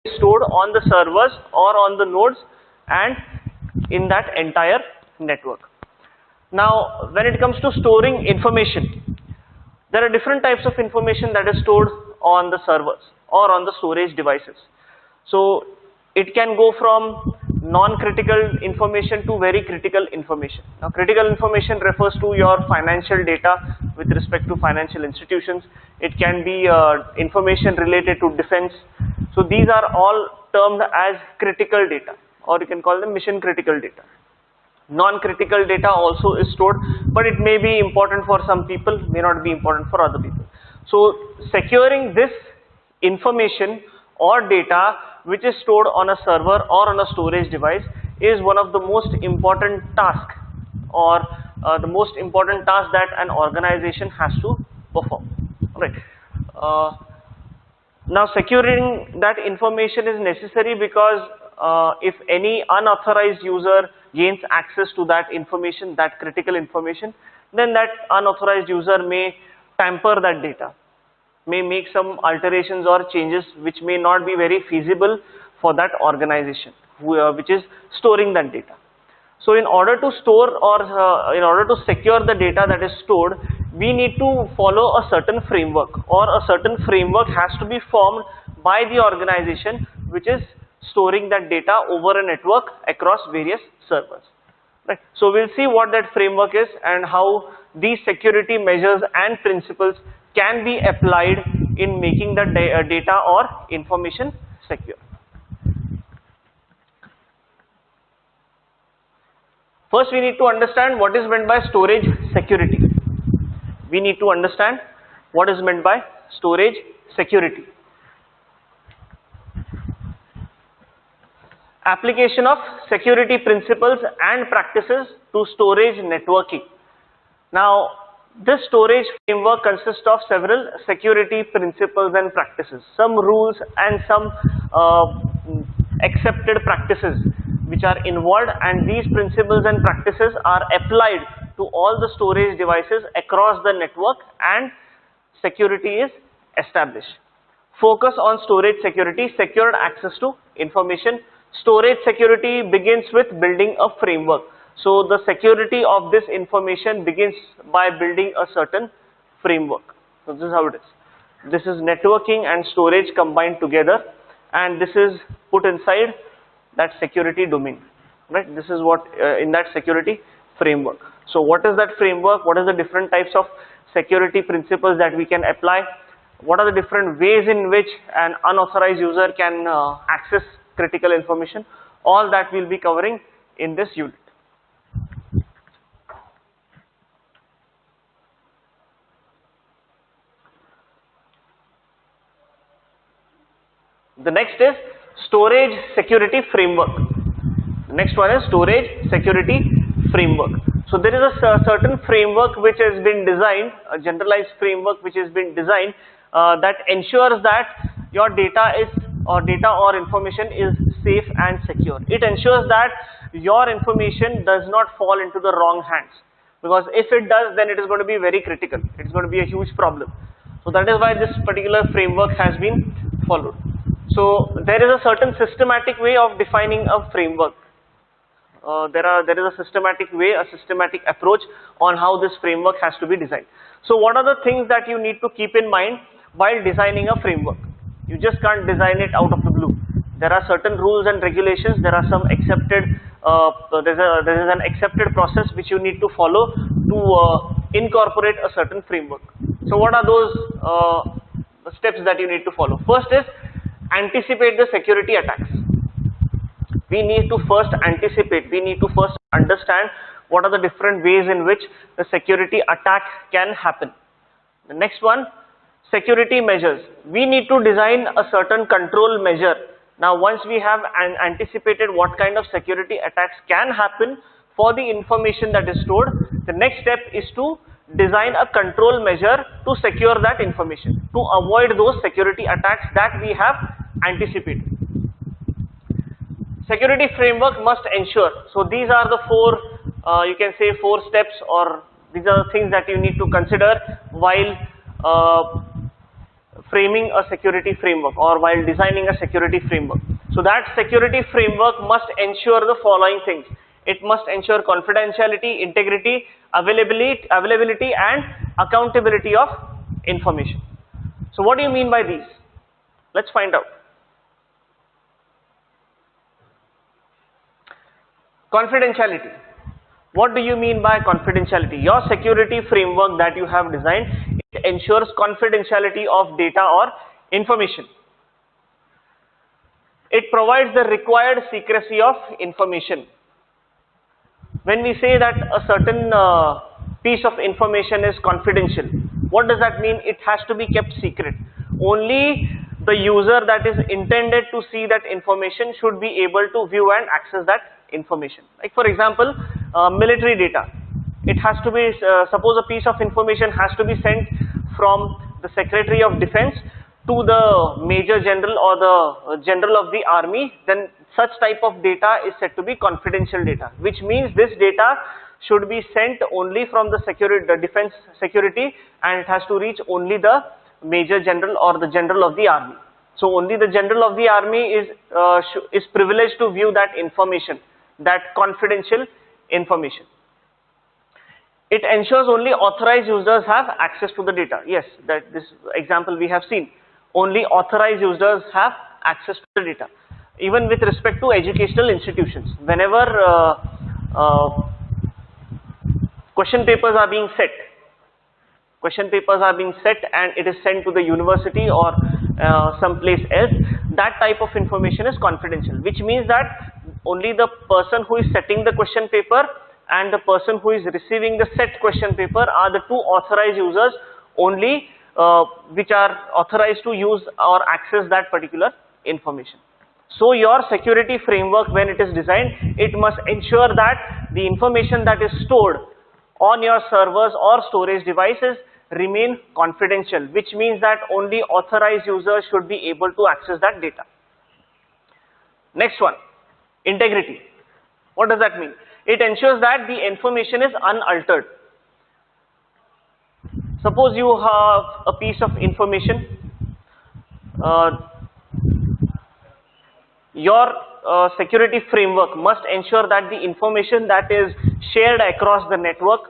stored on the servers or on the nodes and in that entire network. Now, when it comes to storing information, there are different types of information that is stored on the servers or on the storage devices. So it can go from non-critical information to very critical information. Now, critical information refers to your financial data with respect to financial institutions. It can be information related to defense. So these are all termed as critical data, or you can call them mission critical data. Non-critical data also is stored, but it may be important for some people, may not be important for other people. So securing this information or data which is stored on a server or on a storage device is one of the most important tasks, or the most important task that an organization has to perform. Right. Now, securing that information is necessary because if any unauthorized user gains access to that information, that critical information, then that unauthorized user may tamper that data, may make some alterations or changes which may not be very feasible for that organization which is storing that data. So in order to store or in order to secure the data that is stored, we need to follow a certain framework, or a certain framework has to be formed by the organization which is storing that data over a network across various servers. Right. So we'll see what that framework is and how these security measures and principles can be applied in making the data or information secure. First, we need to understand what is meant by storage security. We need to understand what is meant by storage security. Application of security principles and practices to storage networking. Now, this storage framework consists of several security principles and practices, some rules and some accepted practices which are involved, and these principles and practices are applied to all the storage devices across the network and security is established. Focus on storage security, secured access to information. Storage security begins with building a framework. So the security of this information begins by building a certain framework. So this is how it is. This is networking and storage combined together, and this is put inside that security domain. Right? This is what in that security framework. So what is that framework? What are the different types of security principles that we can apply? What are the different ways in which an unauthorized user can access critical information? All that we'll be covering in this unit. The next is storage security framework. The next one is storage security framework. So there is a certain framework which has been designed, a generalized framework which has been designed that ensures that your data or information is safe and secure. It ensures that your information does not fall into the wrong hands, because if it does, then it is going to be very critical. It is going to be a huge problem. So that is why this particular framework has been followed. So there is a certain systematic way of defining a framework. There is a systematic way, a systematic approach on how this framework has to be designed. So what are the things that you need to keep in mind while designing a framework? You just can't design it out of the blue. There are certain rules and regulations. There are some accepted. There is an accepted process which you need to follow to incorporate a certain framework. So what are those steps that you need to follow? First is anticipate the security attacks. We need to first anticipate. We need to first understand what are the different ways in which the security attack can happen. The next one, security measures. We need to design a certain control measure. Now, once we have anticipated what kind of security attacks can happen for the information that is stored, the next step is to design a control measure to secure that information, to avoid those security attacks that we have anticipated. Security framework must ensure. So these are the four, you can say 4 steps, or these are the things that you need to consider while framing a security framework or while designing a security framework. So that security framework must ensure the following things. It must ensure confidentiality, integrity, availability and accountability of information. So what do you mean by these? Let's find out. Confidentiality. What do you mean by confidentiality? Your security framework that you have designed, it ensures confidentiality of data or information. It provides the required secrecy of information. When we say that a certain piece of information is confidential, what does that mean? It has to be kept secret. Only the user that is intended to see that information should be able to view and access that information. Like for example, military data. It has to be, suppose a piece of information has to be sent from the Secretary of Defense to the Major General or the General of the Army, then such type of data is said to be confidential data, which means this data should be sent only from the defense security, and it has to reach only the Major General or the General of the Army. So only the General of the Army is privileged to view that information, that confidential information. It ensures only authorized users have access to the data. Yes, that this example we have seen. Only authorized users have access to the data. Even with respect to educational institutions, whenever question papers are being set and it is sent to the university or someplace else, that type of information is confidential, which means that only the person who is setting the question paper and the person who is receiving the set question paper are the two authorized users only, which are authorized to use or access that particular information. So your security framework, when it is designed, it must ensure that the information that is stored on your servers or storage devices remain confidential, which means that only authorized users should be able to access that data. Next one, integrity. What does that mean? It ensures that the information is unaltered. Suppose you have a piece of information, your security framework must ensure that the information that is shared across the network,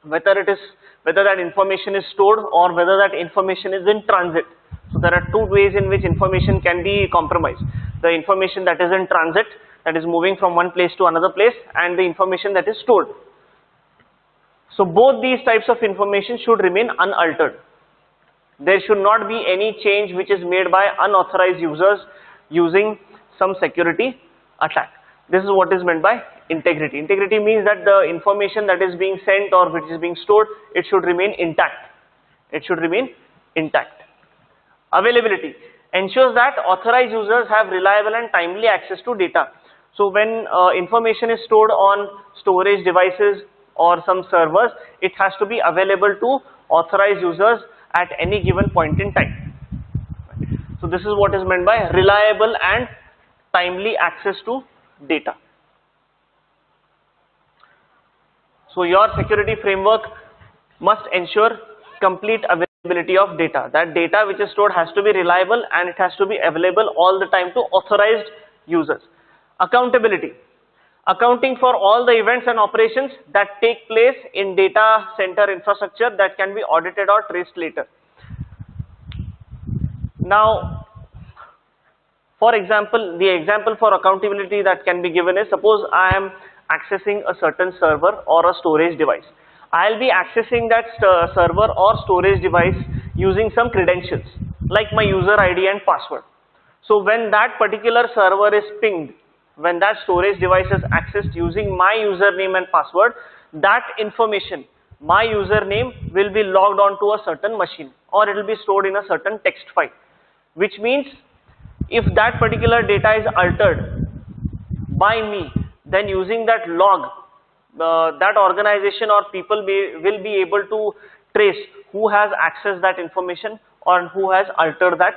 whether that information is stored or whether that information is in transit. So there are two ways in which information can be compromised. The information that is in transit, that is moving from one place to another place, and the information that is stored. So both these types of information should remain unaltered. There should not be any change which is made by unauthorized users using some security attack. This is what is meant by integrity. Integrity means that the information that is being sent or which is being stored, it should remain intact. It should remain intact. Availability ensures that authorized users have reliable and timely access to data. So when information is stored on storage devices or some servers, it has to be available to authorized users at any given point in time. So this is what is meant by reliable and timely access to data. So your security framework must ensure complete availability of data. That data which is stored has to be reliable and it has to be available all the time to authorized users. Accountability. Accounting for all the events and operations that take place in data center infrastructure that can be audited or traced later. Now, for example, the example for accountability that can be given is, suppose I am accessing a certain server or a storage device. I'll be accessing that server or storage device using some credentials like my user ID and password. So when that particular server is pinged, when that storage device is accessed using my username and password, that information, my username, will be logged onto a certain machine or it will be stored in a certain text file, which means if that particular data is altered by me, then using that log, that organization or people will be able to trace who has accessed that information or who has altered that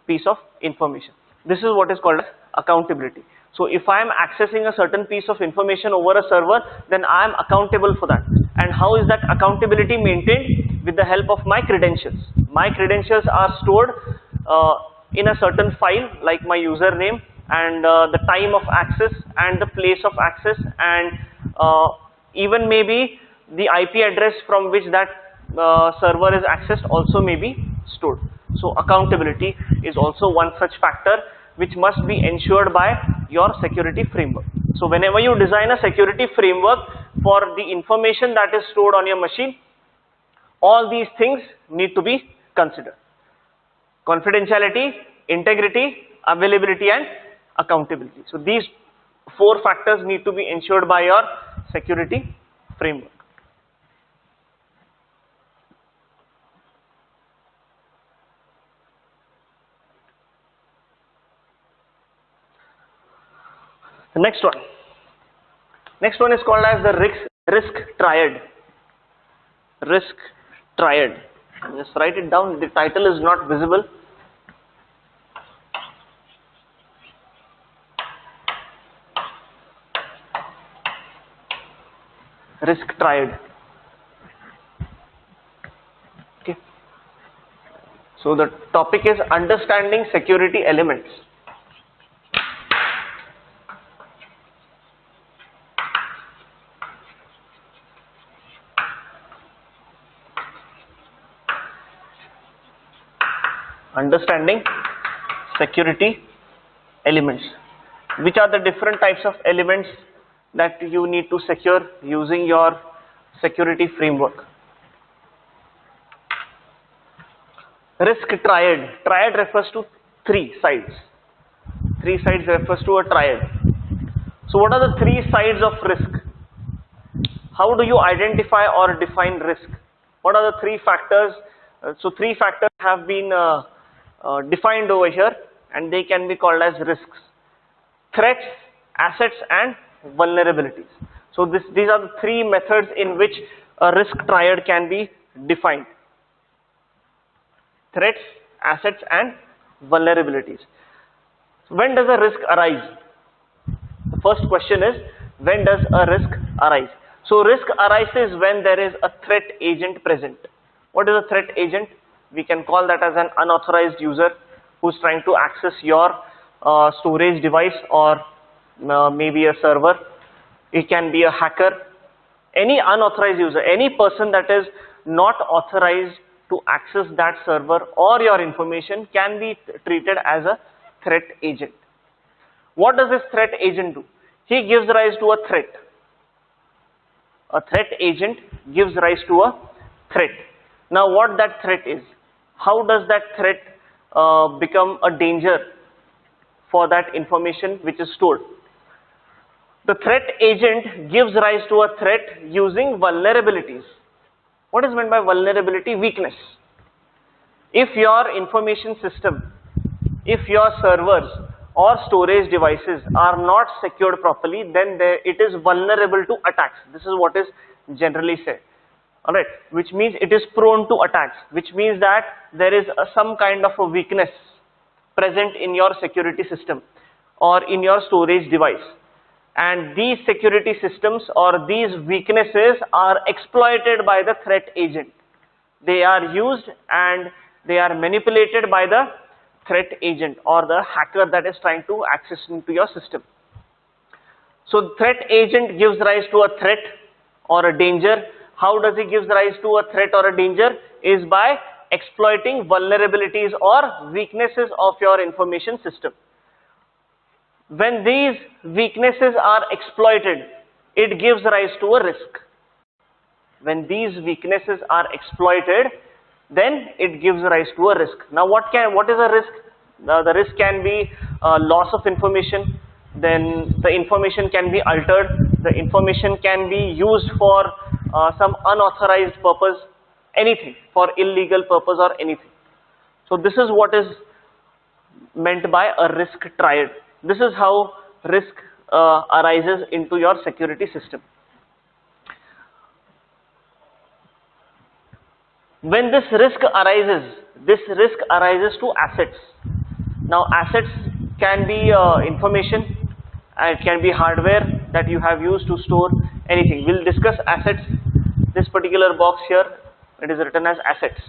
piece of information. This is what is called accountability. So if I am accessing a certain piece of information over a server, then I am accountable for that. And how is that accountability maintained? with the help of my credentials. My credentials are stored in a certain file like my username and the time of access and the place of access, and even maybe the IP address from which that server is accessed also may be stored. So accountability is also one such factor which must be ensured by your security framework. So whenever you design a security framework for the information that is stored on your machine, all these things need to be considered: confidentiality, integrity, availability, and accountability. So these 4 factors need to be ensured by your security framework. The next one is called as the risk triad. Risk triad. Just write it down. The title is not visible. Risk triad. Okay. So the topic is understanding security elements. Understanding security elements. Which are the different types of elements that you need to secure using your security framework? Risk triad. Triad refers to 3 sides. 3 sides refers to a triad. So what are the 3 sides of risk? How do you identify or define risk? What are the 3 factors? So 3 factors have been defined over here, and they can be called as risks: threats, assets, and vulnerabilities. So these are the 3 methods in which a risk triad can be defined: threats, assets, and vulnerabilities. When does a risk arise? The first question is, when does a risk arise? So risk arises when there is a threat agent present. What is a threat agent? We can call that as an unauthorized user who's trying to access your storage device, or maybe a server. It can be a hacker. Any unauthorized user, any person that is not authorized to access that server or your information, can be treated as a threat agent. What does this threat agent do? He gives rise to a threat. A threat agent gives rise to a threat. Now what that threat is? How does that threat become a danger for that information which is stored? The threat agent gives rise to a threat using vulnerabilities. What is meant by vulnerability? Weakness. If your information system, if your servers or storage devices are not secured properly, then it is vulnerable to attacks. This is what is generally said. Alright, which means it is prone to attacks, which means that there is some kind of a weakness present in your security system or in your storage device, and these security systems or these weaknesses are exploited by the threat agent. They are used and they are manipulated by the threat agent or the hacker that is trying to access into your system. So threat agent gives rise to a threat or a danger. How does it give rise to a threat or a danger? Is by exploiting vulnerabilities or weaknesses of your information system. When these weaknesses are exploited, it gives rise to a risk. When these weaknesses are exploited, then it gives rise to a risk. Now what is a risk? The risk can be loss of information, then the information can be altered, the information can be used for some unauthorized purpose, anything, for illegal purpose or anything. So this is what is meant by a risk triad. This is how risk arises into your security system. When this risk arises to assets. Now assets can be information, and it can be hardware that you have used to store anything. We'll discuss assets. This particular box here, it is written as assets.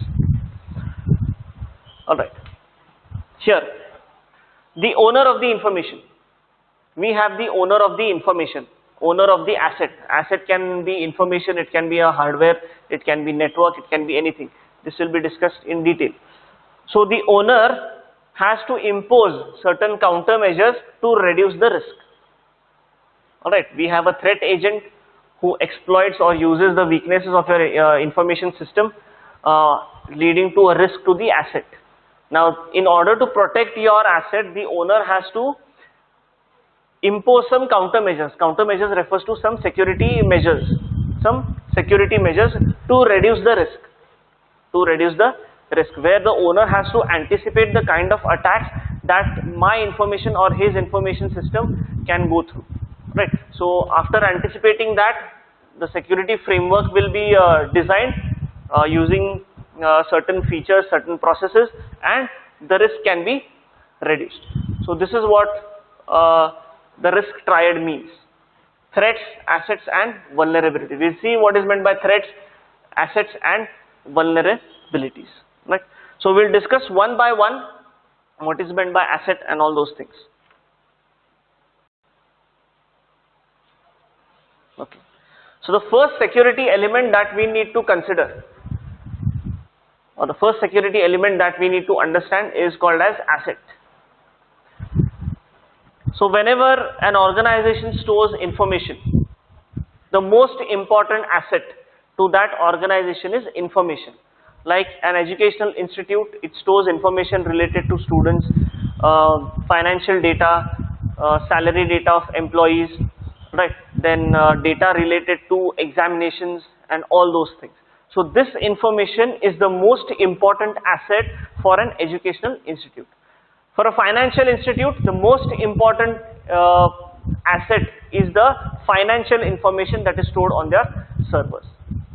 Alright, here the owner of the information, we have the owner of the information, owner of the asset. Asset can be information, it can be a hardware, it can be network, it can be anything. This will be discussed in detail. So the owner has to impose certain countermeasures to reduce the risk. Alright, we have a threat agent who exploits or uses the weaknesses of your information system, leading to a risk to the asset. Now, in order to protect your asset, the owner has to impose some countermeasures. Countermeasures refers to some security measures to reduce the risk. Where the owner has to anticipate the kind of attacks that my information or his information system can go through. Right. So after anticipating that, the security framework will be designed using certain features, certain processes, and the risk can be reduced. So this is what the risk triad means: threats, assets, and vulnerability. We'll see what is meant by threats, assets, and vulnerabilities. Right. So we'll discuss one by one what is meant by asset and all those things. Okay. So the first security element that we need to consider, or the first security element that we need to understand, is called as asset. So whenever an organization stores information, the most important asset to that organization is information. Like an educational institute, it stores information related to students, financial data, salary data of employees, right? Then data related to examinations and all those things. So this information is the most important asset for an educational institute. For a financial institute, the most important asset is the financial information that is stored on their servers.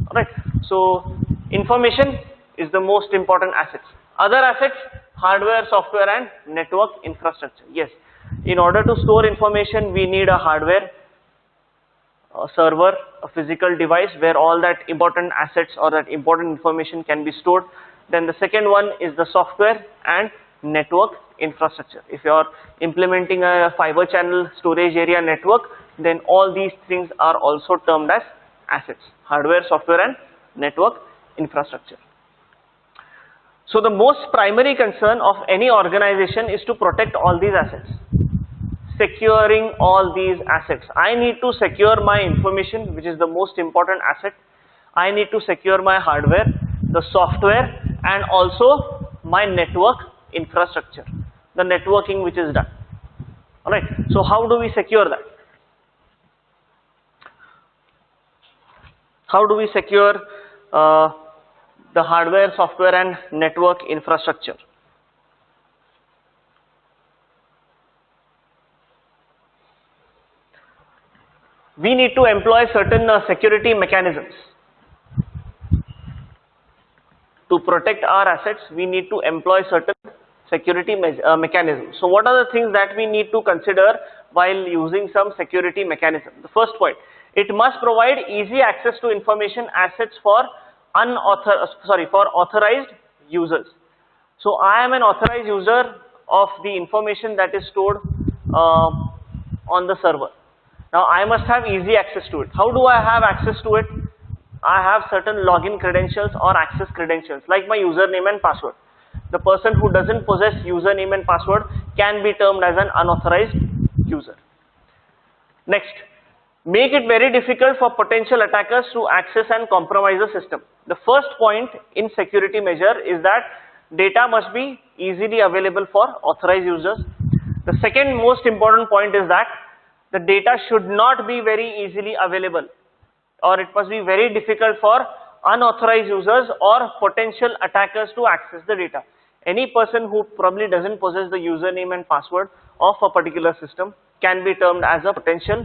Alright, so information is the most important assets. Other assets: hardware, software, and network infrastructure. Yes, in order to store information, we need a hardware, a server, a physical device where all that important assets or that important information can be stored. Then the second one is the software and network infrastructure. If you are implementing a fiber channel storage area network, then all these things are also termed as assets: hardware, software, and network infrastructure. So the most primary concern of any organization is to protect all these assets. Securing all these assets. I need to secure my information, which is the most important asset. I need to secure my hardware, the software, and also my network infrastructure, the networking which is done. Alright, so how do we secure that? How do we secure the hardware, software, and network infrastructure? We need to employ certain security mechanisms. To protect our assets, we need to employ certain security mechanisms. So what are the things that we need to consider while using some security mechanism? The first point: it must provide easy access to information assets for authorized users. So I am an authorized user of the information that is stored on the server. Now I must have easy access to it. How do I have access to it? I have certain login credentials or access credentials, like my username and password. The person who doesn't possess username and password can be termed as an unauthorized user. Next, make it very difficult for potential attackers to access and compromise the system. The first point in security measure is that data must be easily available for authorized users. The second most important point is that the data should not be very easily available, or it must be very difficult for unauthorized users or potential attackers to access the data. Any person who probably doesn't possess the username and password of a particular system can be termed as a potential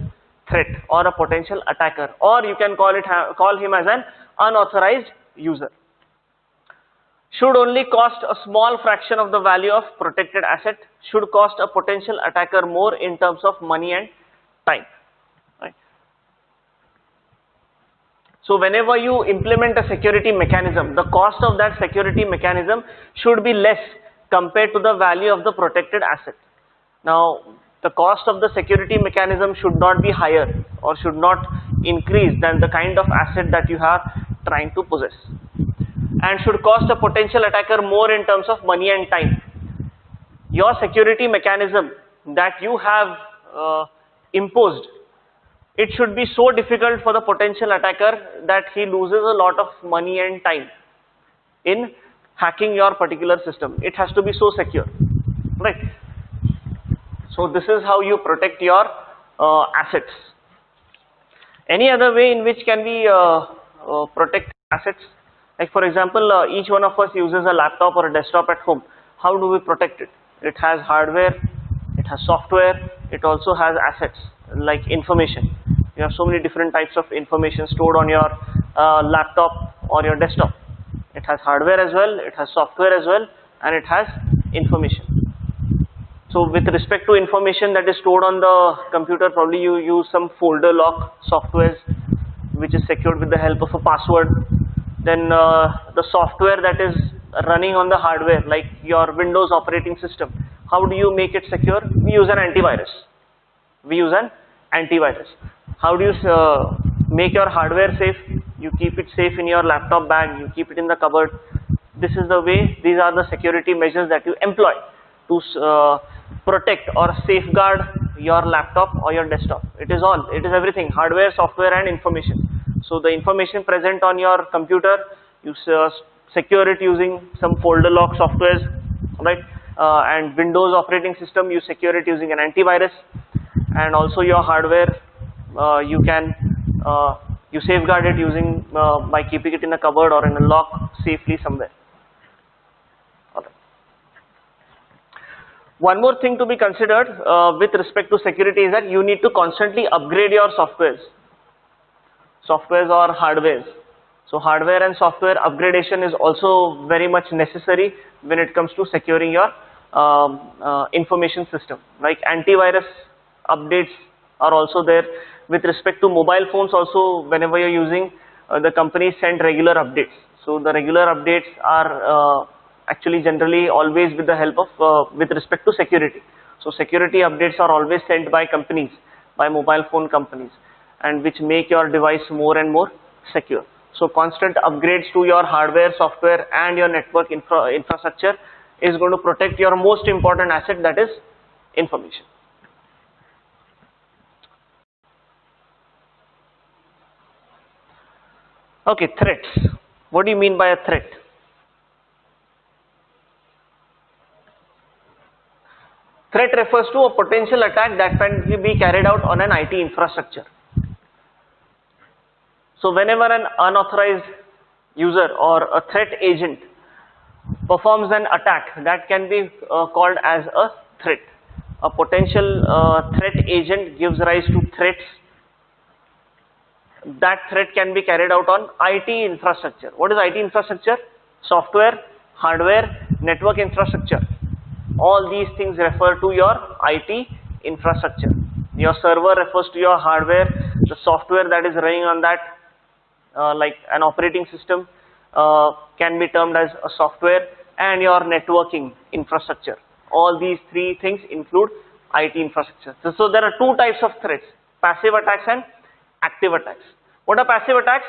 threat or a potential attacker, or you can call him as an unauthorized user. Should only cost a small fraction of the value of protected asset, should cost a potential attacker more in terms of money and time. Right. So whenever you implement a security mechanism, the cost of that security mechanism should be less compared to the value of the protected asset. Now, the cost of the security mechanism should not be higher or should not increase than the kind of asset that you are trying to possess, and should cost a potential attacker more in terms of money and time. Your security mechanism that you have imposed, it should be so difficult for the potential attacker that he loses a lot of money and time in hacking your particular system. It has to be so secure, right? So this is how you protect your assets. Any other way in which can we protect assets? Like for example, each one of us uses a laptop or a desktop at home. How do we protect it? It has hardware, it has software, it also has assets like information. You have so many different types of information stored on your laptop or your desktop. It has hardware as well, it has software as well, and it has information. So with respect to information that is stored on the computer, probably you use some folder lock software which is secured with the help of a password. Then the software that is running on the hardware, like your Windows operating system, how do you make it secure? We use an antivirus. How do you make your hardware safe? You keep it safe in your laptop bag, you keep it in the cupboard. This is the way, these are the security measures that you employ to protect or safeguard your laptop or your desktop. It is everything, hardware, software and information. So the information present on your computer, you secure it using some folder lock softwares, right? And Windows operating system, you secure it using an antivirus. And also your hardware, you safeguard it using by keeping it in a cupboard or in a lock safely somewhere. Alright. One more thing to be considered with respect to security is that you need to constantly upgrade your softwares or hardwares. So hardware and software upgradation is also very much necessary when it comes to securing your information system. Like antivirus updates are also there. With respect to mobile phones also, whenever you're using, the companies send regular updates. So the regular updates are actually generally always with the help of, with respect to security. So security updates are always sent by companies, by mobile phone companies, and which make your device more and more secure. So constant upgrades to your hardware, software and your network infrastructure is going to protect your most important asset, that is information. Okay, threats. What do you mean by a threat? Threat refers to a potential attack that can be carried out on an IT infrastructure. So whenever an unauthorized user or a threat agent performs an attack, that can be called as a threat. A potential threat agent gives rise to threats. That threat can be carried out on IT infrastructure. What is IT infrastructure? Software, hardware, network infrastructure. All these things refer to your IT infrastructure. Your server refers to your hardware. The software that is running on that, like an operating system, can be termed as a software, and your networking infrastructure. All these three things include IT infrastructure. So there are two types of threats: passive attacks and active attacks. What are passive attacks?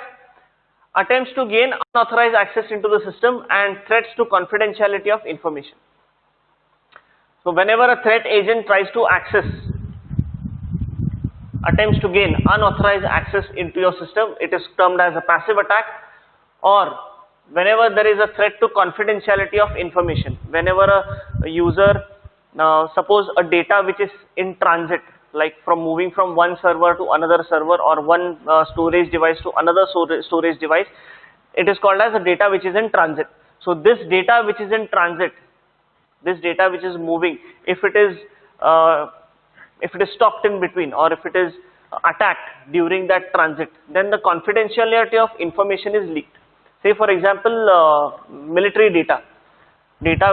Attempts to gain unauthorized access into the system and threats to confidentiality of information. So whenever a threat agent tries to attempts to gain unauthorized access into your system, it is termed as a passive attack. Or whenever there is a threat to confidentiality of information, whenever a user, suppose a data which is in transit, like from moving from one server to another server or one storage device to another storage device, it is called as a data which is in transit. So this data which is in transit, this data which is moving, if it is stopped in between, or if it is attacked during that transit, then the confidentiality of information is leaked. Say for example, military data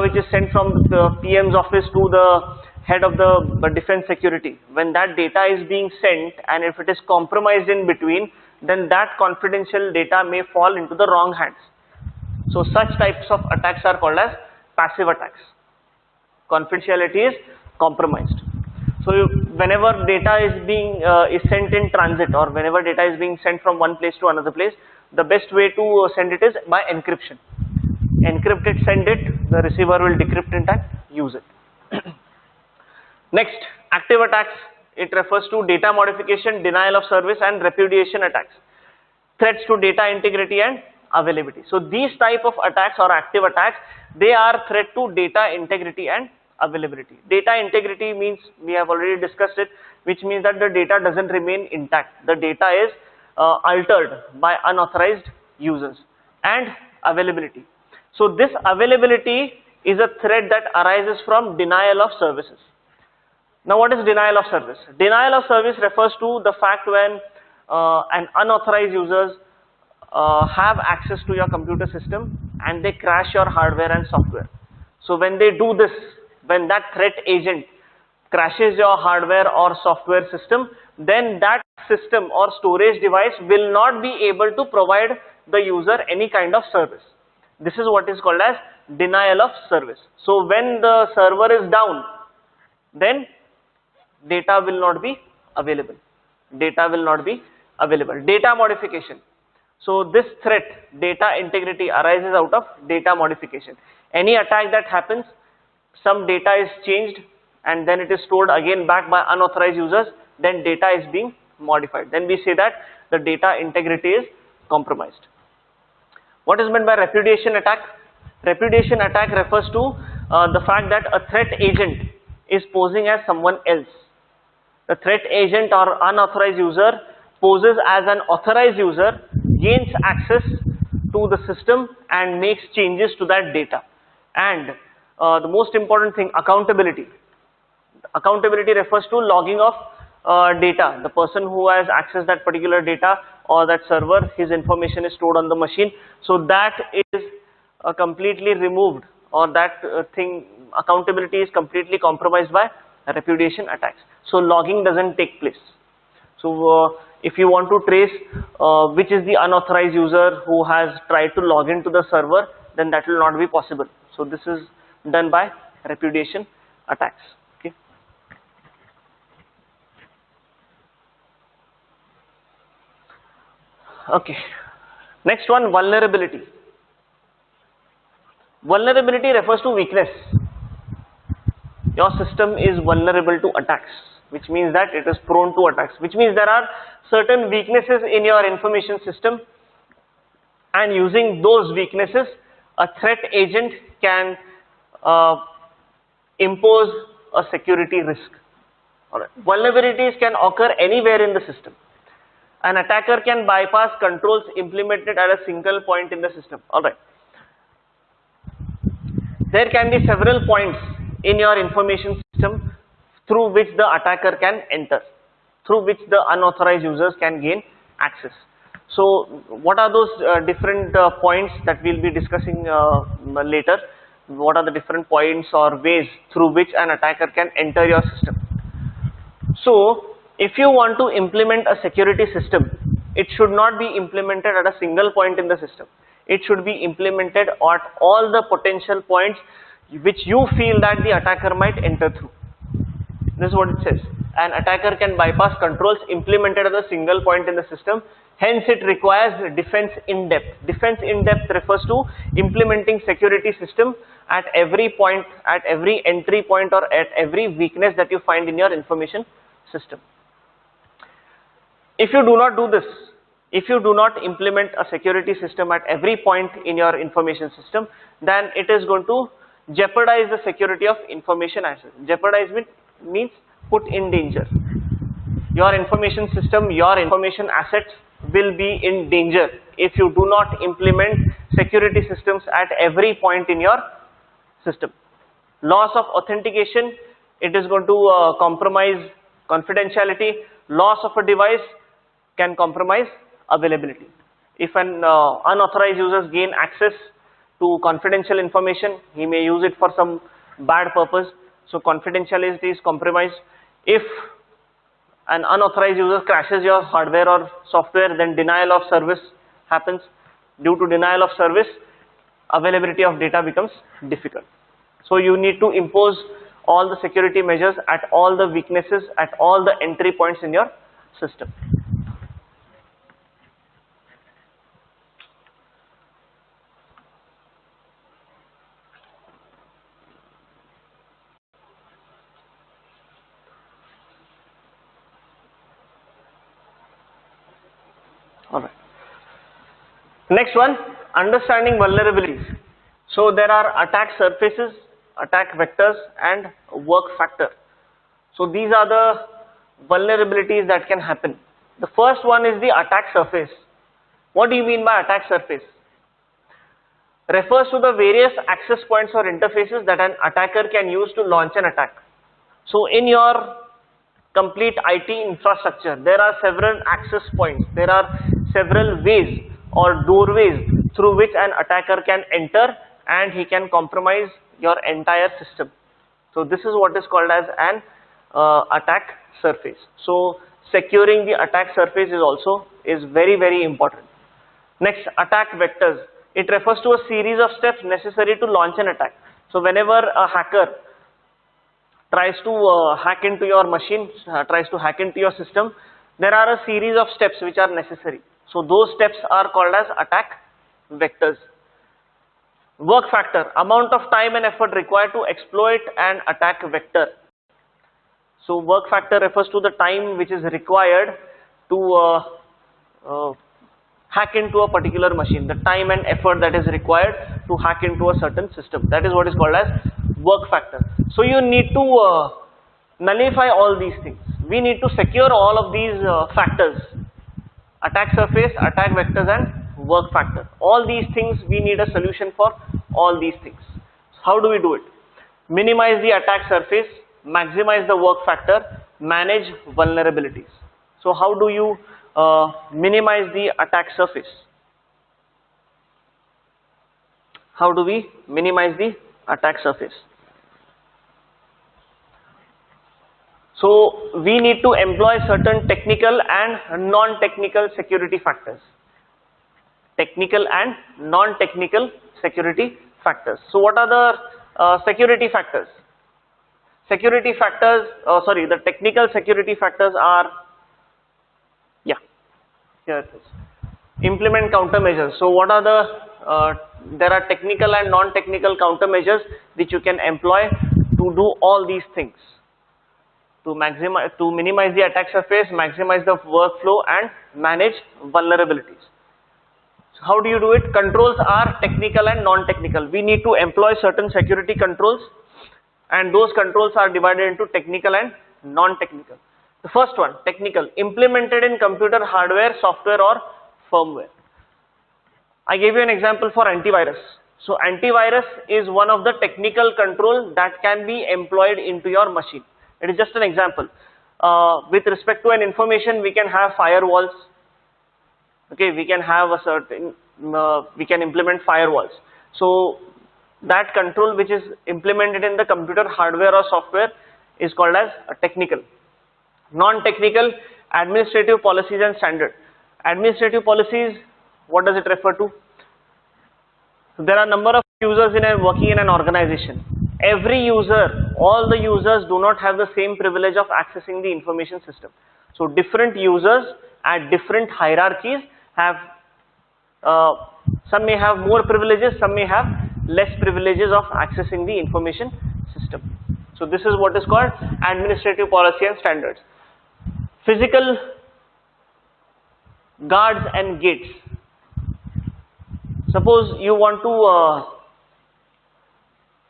which is sent from the PM's office to the head of the defense security. When that data is being sent and if it is compromised in between, then that confidential data may fall into the wrong hands. So such types of attacks are called as passive attacks. Confidentiality is compromised. So whenever data is being is sent in transit, or whenever data is being sent from one place to another place, the best way to send it is by encryption. Encrypt it, send it, the receiver will decrypt it and use it. Next, active attacks. It refers to data modification, denial of service and repudiation attacks. Threats to data integrity and availability. So these type of attacks or active attacks, they are threat to data integrity and availability. Data integrity means, we have already discussed it, which means that the data doesn't remain intact. The data is altered by unauthorized users. And availability. So this availability is a threat that arises from denial of services. Now what is denial of service? Denial of service refers to the fact when an unauthorized users have access to your computer system and they crash your hardware and software. So when they do this, when that threat agent crashes your hardware or software system, then that system or storage device will not be able to provide the user any kind of service. This is what is called as denial of service. So when the server is down, then data will not be available. Data will not be available. Data modification. So this threat, data integrity, arises out of data modification. Any attack that happens, some data is changed and then it is stored again back by unauthorized users, then data is being modified. Then we say that the data integrity is compromised. What is meant by repudiation attack? Repudiation attack refers to the fact that a threat agent is posing as someone else. The threat agent or unauthorized user poses as an authorized user, gains access to the system and makes changes to that data. And the most important thing, accountability. Accountability refers to logging of data. The person who has accessed that particular data or that server, his information is stored on the machine. So that is completely removed, or that accountability is completely compromised by repudiation attacks. So logging doesn't take place. So if you want to trace which is the unauthorized user who has tried to log into the server, then that will not be possible. So this is done by repudiation attacks. Okay. Okay. Next one, vulnerability. Vulnerability refers to weakness. Your system is vulnerable to attacks, which means that it is prone to attacks, which means there are certain weaknesses in your information system, and using those weaknesses, a threat agent can impose a security risk. Alright. Vulnerabilities can occur anywhere in the system. An attacker can bypass controls implemented at a single point in the system. Alright. There can be several points in your information system through which the attacker can enter, through which the unauthorized users can gain access. So what are those different points that we'll be discussing later? What are the different points or ways through which an attacker can enter your system? So if you want to implement a security system, it should not be implemented at a single point in the system. It should be implemented at all the potential points which you feel that the attacker might enter through. This is what it says. An attacker can bypass controls implemented at a single point in the system. Hence, it requires defense in depth. Defense in depth refers to implementing security system at every point, at every entry point, or at every weakness that you find in your information system. If you do not do this, if you do not implement a security system at every point in your information system, then it is going to jeopardize the security of information assets. Jeopardize means put in danger. Your information system, your information assets will be in danger if you do not implement security systems at every point in your system. Loss of authentication, it is going to compromise confidentiality. Loss of a device can compromise availability. If an unauthorized users gain access to confidential information, he may use it for some bad purpose. So confidentiality is compromised. If an unauthorized user crashes your hardware or software, then denial of service happens. Due to denial of service, availability of data becomes difficult. So you need to impose all the security measures at all the weaknesses, at all the entry points in your system. Alright. Next one, understanding vulnerabilities. So there are attack surfaces, attack vectors, and work factor. So these are the vulnerabilities that can happen. The first one is the attack surface. What do you mean by attack surface? Refers to the various access points or interfaces that an attacker can use to launch an attack. So in your complete IT infrastructure, there are several access points, there are several ways or doorways through which an attacker can enter and he can compromise your entire system. So this is what is called as an attack surface. So securing the attack surface is very important. Next, attack vectors. It refers to a series of steps necessary to launch an attack. So whenever a hacker tries to hack into your machine, tries to hack into your system, there are a series of steps which are necessary. So those steps are called as attack vectors. Work factor, amount of time and effort required to exploit an attack vector. So work factor refers to the time which is required to hack into a particular machine, the time and effort that is required to hack into a certain system. That is what is called as work factor. So you need to nullify all these things. We need to secure all of these factors: attack surface, attack vectors, and work factor. All these things, we need a solution for all these things. How do we do it? Minimize the attack surface, maximize the work factor, manage vulnerabilities. So how do you minimize the attack surface? How do we minimize the attack surface? So we need to employ certain technical and non-technical security factors. Technical and non-technical security factors. So what are the security factors? Security factors, the technical security factors are, here it is. Implement countermeasures. So what are there are technical and non-technical countermeasures which you can employ to do all these things. To minimize the attack surface, maximize the workflow, and manage vulnerabilities. So how do you do it? Controls are technical and non-technical. We need to employ certain security controls, and those controls are divided into technical and non-technical. The first one, technical, implemented in computer hardware, software, or firmware. I gave you an example for antivirus. So antivirus is one of the technical controls that can be employed into your machine. It is just an example. With respect to an information, we can have firewalls. Okay, we can have a certain, we can implement firewalls. So that control which is implemented in the computer hardware or software is called as a technical. Non-technical, administrative policies and standard. Administrative policies, what does it refer to? So there are a number of users working in an organization. Every user, all the users do not have the same privilege of accessing the information system. So different users at different hierarchies have, some may have more privileges, some may have less privileges of accessing the information system. So this is what is called administrative policy and standards. Physical guards and gates. Suppose you want to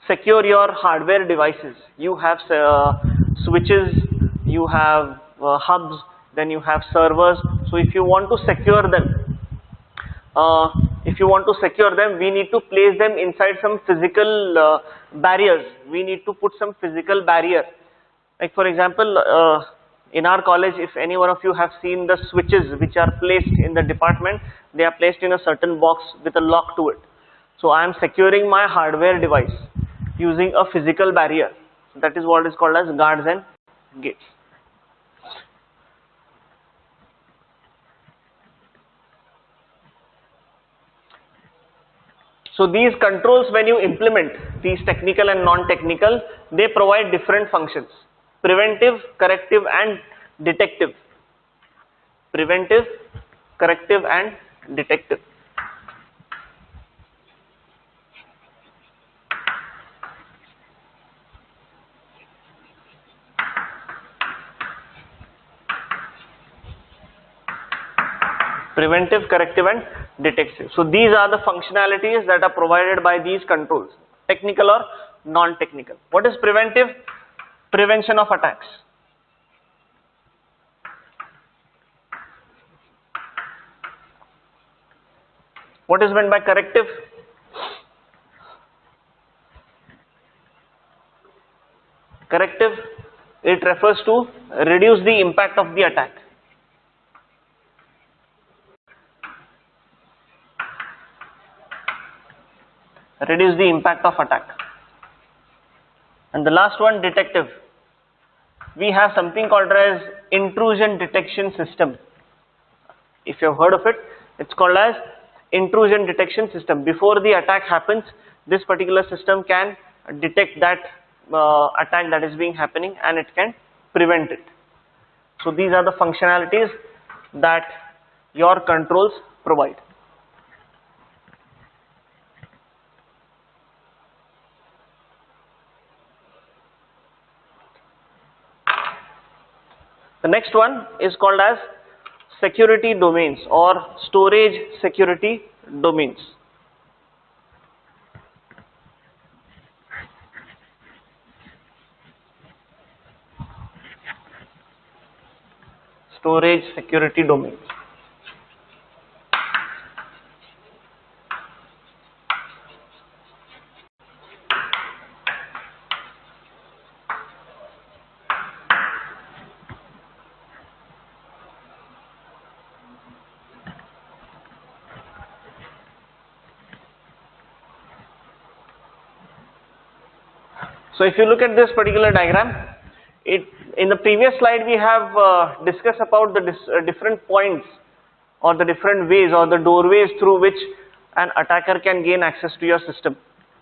secure your hardware devices. You have switches, you have hubs, then you have servers. So if you want to secure them, we need to place them inside some physical barriers. We need to put some physical barrier. Like for example, in our college, if any one of you have seen the switches which are placed in the department, they are placed in a certain box with a lock to it. So I am securing my hardware device using a physical barrier. That is what is called as guards and gates. So these controls, when you implement these technical and non-technical, they provide different functions: preventive, corrective and detective. Preventive, corrective and detective. Preventive, corrective and detective. So these are the functionalities that are provided by these controls, technical or non-technical. What is preventive? Prevention of attacks. What is meant by corrective? Corrective, it refers to reduce the impact of the attack. Reduce the impact of attack. And the last one, detective. We have something called as intrusion detection system. If you have heard of it, it's called as intrusion detection system. Before the attack happens, this particular system can detect that attack that is being happening, and it can prevent it. So these are the functionalities that your controls provide. The next one is called as security domains or storage security domains. Storage security domains. So if you look at this particular diagram, in the previous slide we have discussed about the different points or the different ways or the doorways through which an attacker can gain access to your system.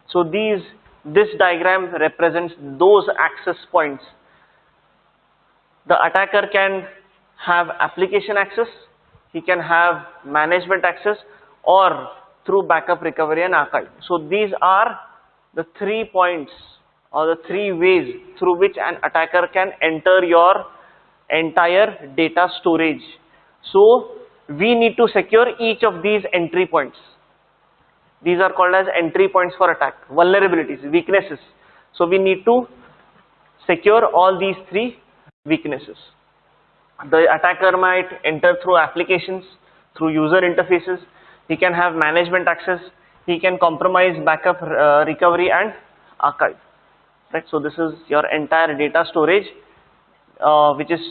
So this diagram represents those access points. The attacker can have application access, he can have management access, or through backup, recovery and archive. So these are the 3 points or the 3 ways through which an attacker can enter your entire data storage. So we need to secure each of these entry points. These are called as entry points for attack, vulnerabilities, weaknesses. So we need to secure all these 3 weaknesses. The attacker might enter through applications, through user interfaces, he can have management access, he can compromise backup, recovery and archive. Right? So this is your entire data storage which is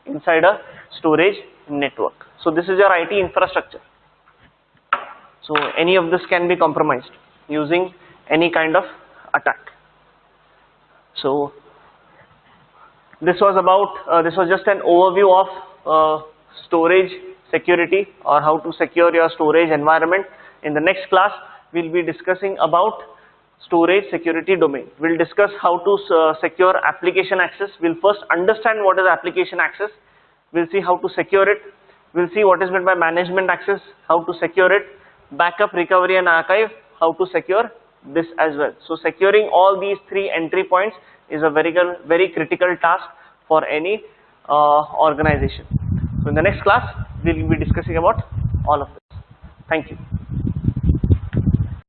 inside a storage network. So this is your IT infrastructure. So any of this can be compromised using any kind of attack. So this was just an overview of storage security or how to secure your storage environment. In the next class, we'll be discussing about storage security domain. We'll discuss how to secure application access. We'll first understand what is application access. We'll see how to secure it. We'll see what is meant by management access, how to secure it, backup, recovery and archive, how to secure this as well. So securing all these 3 entry points is a very critical task for any organization. So in the next class, we'll be discussing about all of this. Thank you.